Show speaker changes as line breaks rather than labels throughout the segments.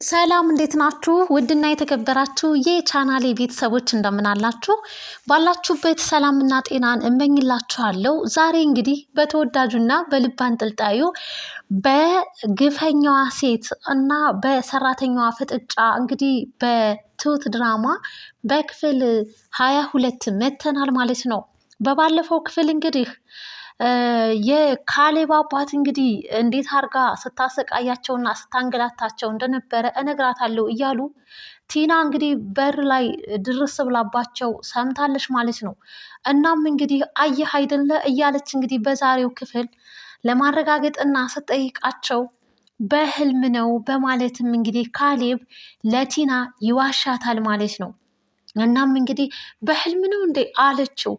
ሰላም እንዴት ናችሁ? ውድና የተከበራችሁ የቻናሌ ቤተሰቦች እንደምን አላችሁ? ባላችሁበት ሰላምና ጤናን እመኝላችኋለሁ። ዛሬ እንግዲህ በተወዳጁና በልብ አንጠልጣዩ በግፈኛዋ ሴት እና በሰራተኛዋ ፍጥጫ እንግዲህ በትሁት ድራማ በክፍል 22 መተናል ማለት ነው። በባለፈው ክፍል እንግዲህ የካሌብ አባት እንግዲህ እንዴት አርጋ ስታሰቃያቸውና ስታንገላታቸው እንደነበረ እነግራታለሁ እያሉ ቲና እንግዲህ በር ላይ ድርስ ብላባቸው ሰምታለች ማለት ነው። እናም እንግዲህ አየህ አይደለ እያለች እንግዲህ በዛሬው ክፍል ለማረጋገጥና ስጠይቃቸው በህልም ነው በማለትም እንግዲህ ካሌብ ለቲና ይዋሻታል ማለት ነው። እናም እንግዲህ በህልም ነው እንዴ አለችው።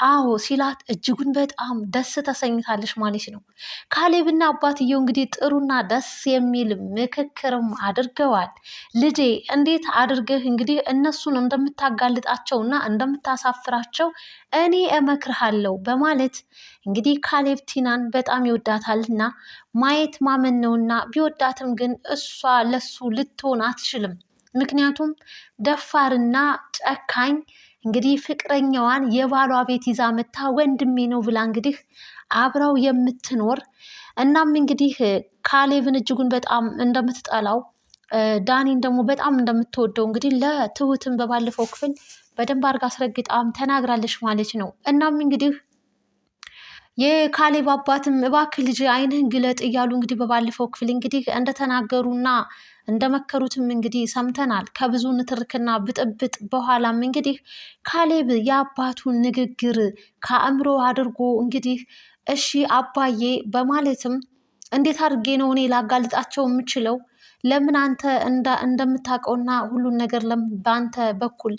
አዎ ሲላት እጅጉን በጣም ደስ ተሰኝታለች ማለት ነው። ካሌብና አባትየው እንግዲህ ጥሩና ደስ የሚል ምክክርም አድርገዋል። ልጄ እንዴት አድርገህ እንግዲህ እነሱን እንደምታጋልጣቸውና እንደምታሳፍራቸው እኔ እመክርሃለሁ በማለት እንግዲህ ካሌብ ቲናን በጣም ይወዳታልና ማየት ማመን ነውና ቢወዳትም ግን እሷ ለሱ ልትሆን አትችልም። ምክንያቱም ደፋርና ጨካኝ እንግዲህ ፍቅረኛዋን የባሏ ቤት ይዛ መታ ወንድሜ ነው ብላ እንግዲህ አብረው የምትኖር እናም እንግዲህ ካሌብን እጅጉን በጣም እንደምትጠላው ዳኒን ደግሞ በጣም እንደምትወደው እንግዲህ ለትሁትን በባለፈው ክፍል በደንብ አድርጋ አስረግጣም ተናግራለች ማለት ነው። እናም እንግዲህ የካሌብ አባትም እባክህ ልጅ ዓይንህን ግለጥ እያሉ እንግዲህ በባለፈው ክፍል እንግዲህ እንደተናገሩና እንደመከሩትም እንግዲህ ሰምተናል። ከብዙ ንትርክና ብጥብጥ በኋላም እንግዲህ ካሌብ የአባቱን ንግግር ከአእምሮ አድርጎ እንግዲህ እሺ አባዬ በማለትም እንዴት አድርጌ ነው እኔ ላጋልጣቸው የምችለው? ለምን አንተ እንደምታውቀውና ሁሉን ነገር በአንተ በኩል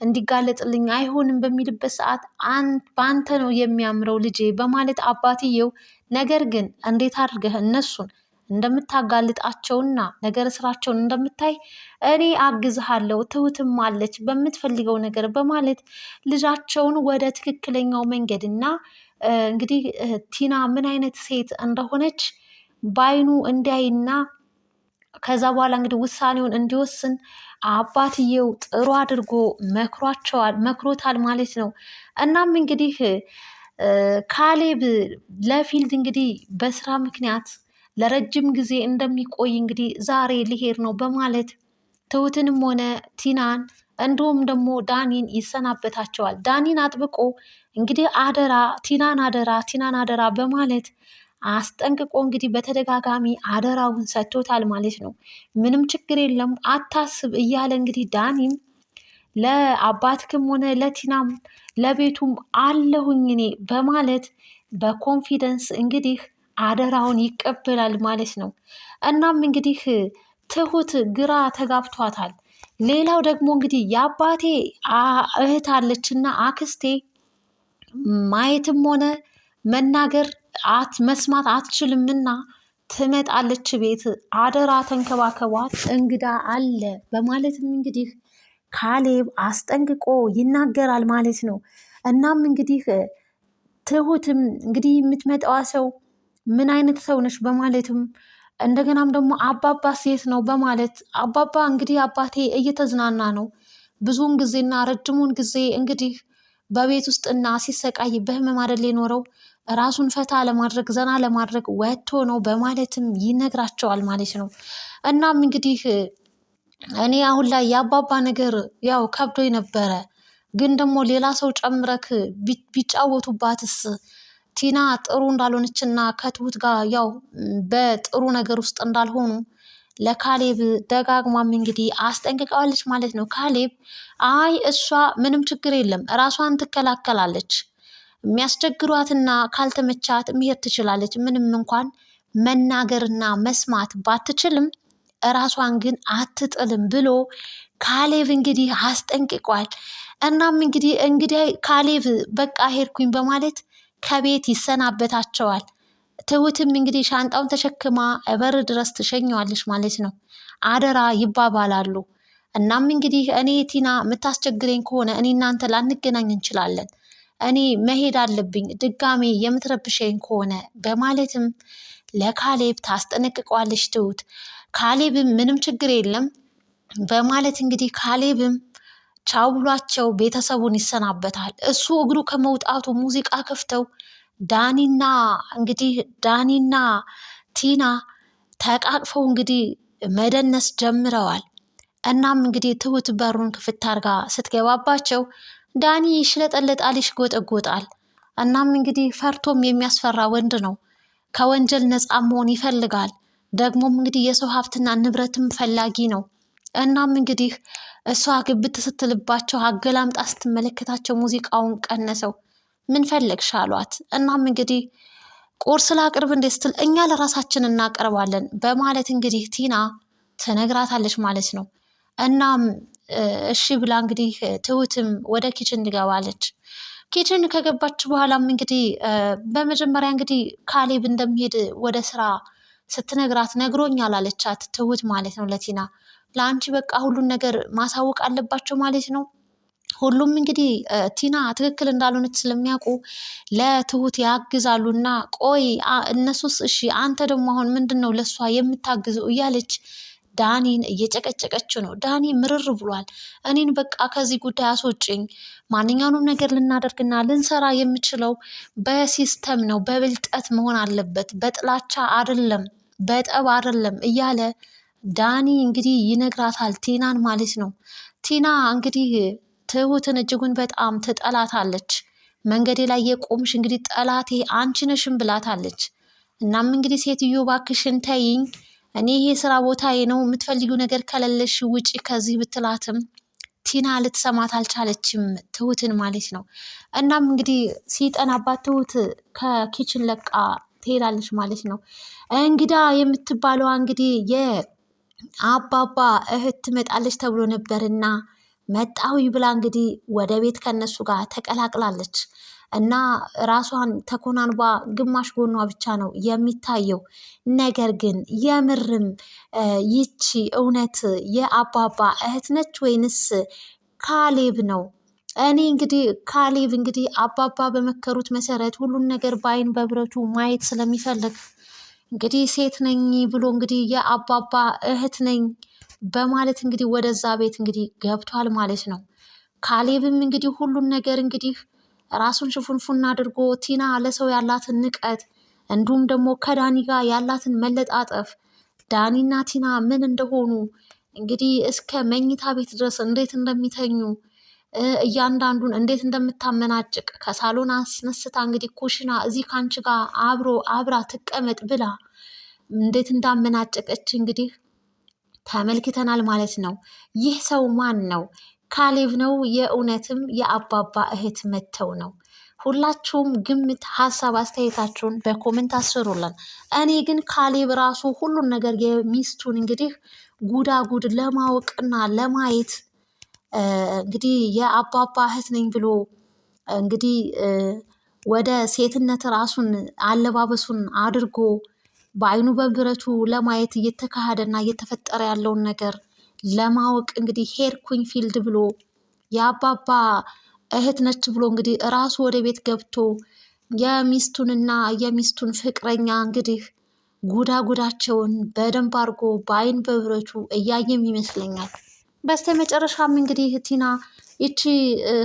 እንዲጋለጥልኝ አይሆንም በሚልበት ሰዓት በአንተ ነው የሚያምረው ልጄ በማለት አባትየው ነገር ግን እንዴት አድርገህ እነሱን እንደምታጋልጣቸውና ነገር ስራቸውን እንደምታይ እኔ አግዝሃለሁ፣ ትሁትም አለች በምትፈልገው ነገር በማለት ልጃቸውን ወደ ትክክለኛው መንገድ እና እንግዲህ ቲና ምን አይነት ሴት እንደሆነች በአይኑ እንዲያይና ከዛ በኋላ እንግዲህ ውሳኔውን እንዲወስን አባትየው ጥሩ አድርጎ መክሮታል ማለት ነው። እናም እንግዲህ ካሌብ ለፊልድ እንግዲህ በስራ ምክንያት ለረጅም ጊዜ እንደሚቆይ እንግዲህ ዛሬ ሊሄድ ነው በማለት ትሁትንም ሆነ ቲናን እንዲሁም ደግሞ ዳኒን ይሰናበታቸዋል። ዳኒን አጥብቆ እንግዲህ አደራ ቲናን አደራ በማለት አስጠንቅቆ እንግዲህ በተደጋጋሚ አደራውን ሰጥቶታል ማለት ነው። ምንም ችግር የለም አታስብ እያለ እንግዲህ ዳኒም ለአባትክም ሆነ ለቲናም ለቤቱም አለሁኝ እኔ በማለት በኮንፊደንስ እንግዲህ አደራውን ይቀበላል ማለት ነው። እናም እንግዲህ ትሁት ግራ ተጋብቷታል። ሌላው ደግሞ እንግዲህ የአባቴ እህት አለችና አክስቴ ማየትም ሆነ መናገር መስማት አትችልምና ትመጣለች ቤት አደራ ተንከባከቧት እንግዳ አለ በማለትም እንግዲህ ካሌብ አስጠንቅቆ ይናገራል ማለት ነው። እናም እንግዲህ ትሁትም እንግዲህ የምትመጣዋ ሰው ምን አይነት ሰው ነች በማለትም እንደገናም ደግሞ አባባ ሴት ነው በማለት አባባ እንግዲህ አባቴ እየተዝናና ነው ብዙውን ጊዜና ረጅሙን ጊዜ እንግዲህ በቤት ውስጥና ሲሰቃይ በህመም አይደል የኖረው ራሱን ፈታ ለማድረግ ዘና ለማድረግ ወጥቶ ነው በማለትም ይነግራቸዋል ማለት ነው። እናም እንግዲህ እኔ አሁን ላይ የአባባ ነገር ያው ከብዶኝ ነበረ፣ ግን ደግሞ ሌላ ሰው ጨምረክ ቢጫወቱባትስ ቲና ጥሩ እንዳልሆነችና ከትሁት ጋር ያው በጥሩ ነገር ውስጥ እንዳልሆኑ ለካሌብ ደጋግማም እንግዲህ አስጠንቅቀዋለች ማለት ነው። ካሌብ አይ እሷ ምንም ችግር የለም ራሷን ትከላከላለች፣ የሚያስቸግሯትና ካልተመቻት መሄድ ትችላለች፣ ምንም እንኳን መናገርና መስማት ባትችልም ራሷን ግን አትጥልም ብሎ ካሌብ እንግዲህ አስጠንቅቋል። እናም እንግዲህ ካሌብ በቃ ሄድኩኝ በማለት ከቤት ይሰናበታቸዋል። ትሁትም እንግዲህ ሻንጣውን ተሸክማ በር ድረስ ትሸኘዋለች ማለት ነው። አደራ ይባባላሉ። እናም እንግዲህ እኔ ቲና የምታስቸግረኝ ከሆነ እኔ እናንተ ላንገናኝ እንችላለን፣ እኔ መሄድ አለብኝ ድጋሜ የምትረብሸኝ ከሆነ በማለትም ለካሌብ ታስጠነቅቀዋለች ትሁት። ካሌብም ምንም ችግር የለም በማለት እንግዲህ ካሌብም ቻው ብሏቸው ቤተሰቡን ይሰናበታል። እሱ እግሩ ከመውጣቱ ሙዚቃ ከፍተው ዳኒና ቲና ተቃቅፈው እንግዲህ መደነስ ጀምረዋል። እናም እንግዲህ ትሁት በሩን ክፍት አድርጋ ስትገባባቸው ዳኒ ይሽለጠለጣል፣ ይሽጎጠጎጣል። እናም እንግዲህ ፈርቶም የሚያስፈራ ወንድ ነው። ከወንጀል ነፃ መሆን ይፈልጋል። ደግሞም እንግዲህ የሰው ሀብትና ንብረትም ፈላጊ ነው። እናም እንግዲህ እሷ ግብት ስትልባቸው አገላምጣ ስትመለከታቸው ሙዚቃውን ቀነሰው። ምን ፈለግሽ አሏት። እናም እንግዲህ ቁርስ ላቅርብ እንዴ ስትል እኛ ለራሳችን እናቀርባለን በማለት እንግዲህ ቲና ትነግራታለች ማለት ነው። እናም እሺ ብላ እንግዲህ ትሁትም ወደ ኪችን ትገባለች። ኪችን ከገባች በኋላም እንግዲህ በመጀመሪያ እንግዲህ ካሌብ እንደሚሄድ ወደ ስራ ስትነግራት ነግሮኛል አለቻት ትሁት ማለት ነው ለቲና። ለአንቺ በቃ ሁሉን ነገር ማሳወቅ አለባቸው ማለት ነው። ሁሉም እንግዲህ ቲና ትክክል እንዳልሆነች ስለሚያውቁ ለትሁት ያግዛሉ። እና ቆይ እነሱስ እሺ አንተ ደግሞ አሁን ምንድን ነው ለእሷ የምታግዘው እያለች ዳኒን እየጨቀጨቀችው ነው። ዳኒ ምርር ብሏል። እኔን በቃ ከዚህ ጉዳይ አስወጭኝ፣ ማንኛውንም ነገር ልናደርግና ልንሰራ የምችለው በሲስተም ነው፣ በብልጠት መሆን አለበት፣ በጥላቻ አይደለም፣ በጠብ አይደለም እያለ ዳኒ እንግዲህ ይነግራታል ቲናን ማለት ነው። ቲና እንግዲህ ትሁትን እጅጉን በጣም ትጠላታለች። መንገዴ ላይ የቆምሽ እንግዲህ ጠላቴ አንቺ ነሽም ብላታለች። እናም እንግዲህ ሴትዮ እባክሽን ተይኝ፣ እኔ ይሄ ስራ ቦታዬ ነው፣ የምትፈልጊው ነገር ከሌለሽ ውጪ ከዚህ ብትላትም ቲና ልትሰማት አልቻለችም ትሁትን ማለት ነው። እናም እንግዲህ ሲጠናባት ትሁት ከኪችን ለቃ ትሄዳለች ማለት ነው። እንግዳ የምትባለዋ እንግዲህ የአባባ እህት ትመጣለች ተብሎ ነበርና መጣዊ ብላ እንግዲህ ወደ ቤት ከነሱ ጋር ተቀላቅላለች። እና ራሷን ተኮናንባ ግማሽ ጎኗ ብቻ ነው የሚታየው። ነገር ግን የምርም ይቺ እውነት የአባባ እህት ነች ወይንስ ካሌብ ነው? እኔ እንግዲህ ካሌብ እንግዲህ አባባ በመከሩት መሰረት ሁሉን ነገር በአይን በብረቱ ማየት ስለሚፈልግ እንግዲህ ሴት ነኝ ብሎ እንግዲህ የአባባ እህት ነኝ በማለት እንግዲህ ወደዛ ቤት እንግዲህ ገብቷል ማለት ነው። ካሌብም እንግዲህ ሁሉን ነገር እንግዲህ ራሱን ሽፉንፉን አድርጎ ቲና ለሰው ያላትን ንቀት እንዲሁም ደግሞ ከዳኒ ጋር ያላትን መለጣጠፍ ዳኒና ቲና ምን እንደሆኑ እንግዲህ እስከ መኝታ ቤት ድረስ እንዴት እንደሚተኙ እያንዳንዱን እንዴት እንደምታመናጭቅ ከሳሎን አስነስታ እንግዲህ ኩሽና እዚህ ካንቺ ጋር አብራ ትቀመጥ ብላ እንዴት እንዳመናጨቀች እንግዲህ ተመልክተናል ማለት ነው። ይህ ሰው ማን ነው? ካሌብ ነው? የእውነትም የአባባ እህት መተው ነው? ሁላችሁም ግምት፣ ሀሳብ አስተያየታችሁን በኮመንት አስፍሩልን። እኔ ግን ካሌብ ራሱ ሁሉን ነገር የሚስቱን እንግዲህ ጉዳጉድ ለማወቅና ለማየት እንግዲህ የአባባ እህት ነኝ ብሎ እንግዲህ ወደ ሴትነት ራሱን አለባበሱን አድርጎ በአይኑ በብረቱ ለማየት እየተካሄደና እየተፈጠረ ያለውን ነገር ለማወቅ እንግዲህ ሄድኩኝ ፊልድ ብሎ የአባባ እህት ነች ብሎ እንግዲህ እራሱ ወደ ቤት ገብቶ የሚስቱንና የሚስቱን ፍቅረኛ እንግዲህ ጉዳጉዳቸውን በደንብ አድርጎ በአይን በብረቱ እያየም ይመስለኛል። በስተ መጨረሻም እንግዲህ ቲና ይቺ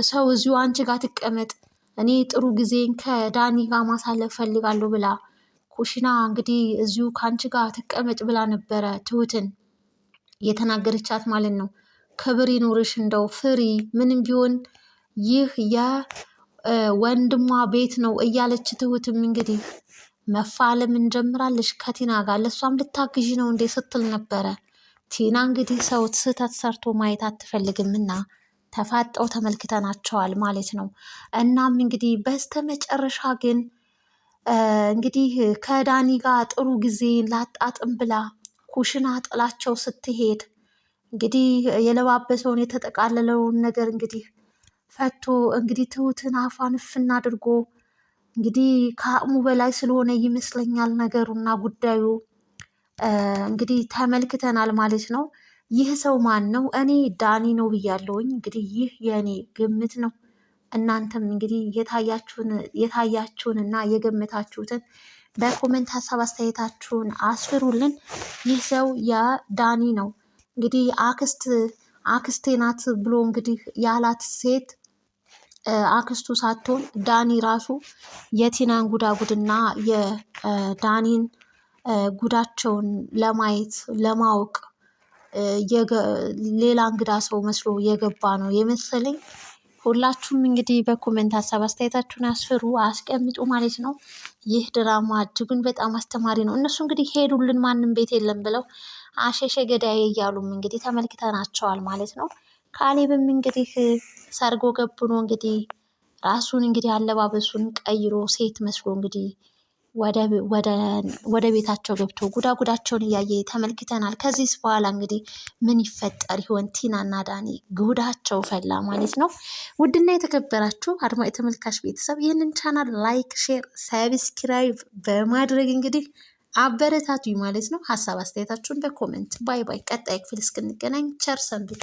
ሰው እዚሁ አንቺ ጋር ትቀመጥ፣ እኔ ጥሩ ጊዜን ከዳኒ ጋር ማሳለፍ ፈልጋለሁ ብላ ኩሽና እንግዲህ እዚሁ ከአንቺ ጋር ትቀመጥ ብላ ነበረ ትሁትን የተናገረቻት ማለት ነው። ክብር ይኑርሽ፣ እንደው ፍሪ፣ ምንም ቢሆን ይህ የወንድሟ ቤት ነው እያለች ትሁትም እንግዲህ መፋለም እንጀምራለች ከቲና ጋር። ለእሷም ልታግዢ ነው እንዴ ስትል ነበረ። ቲና እንግዲህ ሰው ስህተት ሰርቶ ማየት አትፈልግም እና ተፋጠው ተመልክተናቸዋል ማለት ነው። እናም እንግዲህ በስተመጨረሻ ግን እንግዲህ ከዳኒ ጋር ጥሩ ጊዜ ላጣጥም ብላ ኩሽና ጥላቸው ስትሄድ እንግዲህ የለባበሰውን የተጠቃለለውን ነገር እንግዲህ ፈቶ እንግዲህ ትሁትን አፏን እፍና አድርጎ እንግዲህ ከአቅሙ በላይ ስለሆነ ይመስለኛል ነገሩና ጉዳዩ እንግዲህ ተመልክተናል ማለት ነው። ይህ ሰው ማን ነው? እኔ ዳኒ ነው ብያለሁኝ። እንግዲህ ይህ የእኔ ግምት ነው። እናንተም እንግዲህ የታያችሁን እና የገመታችሁትን በኮሜንት ሀሳብ አስተያየታችሁን አስፍሩልን። ይህ ሰው የዳኒ ነው እንግዲህ አክስቴ ናት ብሎ እንግዲህ ያላት ሴት አክስቱ ሳትሆን ዳኒ ራሱ የቲናን ጉዳጉድና የዳኒን ጉዳቸውን ለማየት ለማወቅ ሌላ እንግዳ ሰው መስሎ የገባ ነው የመሰለኝ። ሁላችሁም እንግዲህ በኮሜንት ሀሳብ አስተያየታችሁን አስፍሩ አስቀምጡ ማለት ነው። ይህ ድራማ እጅጉን በጣም አስተማሪ ነው። እነሱ እንግዲህ ሄዱልን ማንም ቤት የለም ብለው አሸሸ ገዳዬ እያሉም እንግዲህ ተመልክተናቸዋል ማለት ነው። ካሌብም እንግዲህ ሰርጎ ገብኖ እንግዲህ ራሱን እንግዲህ አለባበሱን ቀይሮ ሴት መስሎ እንግዲህ ወደ ቤታቸው ገብቶ ጉዳጉዳቸውን እያየ ተመልክተናል። ከዚህ በኋላ እንግዲህ ምን ይፈጠር ይሆን? ቲናና ዳኒ ጉዳቸው ፈላ ማለት ነው። ውድና የተከበራችሁ አድማጭ ተመልካች ቤተሰብ ይህንን ቻናል ላይክ፣ ሼር፣ ሰብስክራይብ በማድረግ እንግዲህ አበረታቱኝ ማለት ነው። ሀሳብ አስተያየታችሁን በኮሜንት ባይ ባይ። ቀጣይ ክፍል እስክንገናኝ ቸር ሰንብቱ።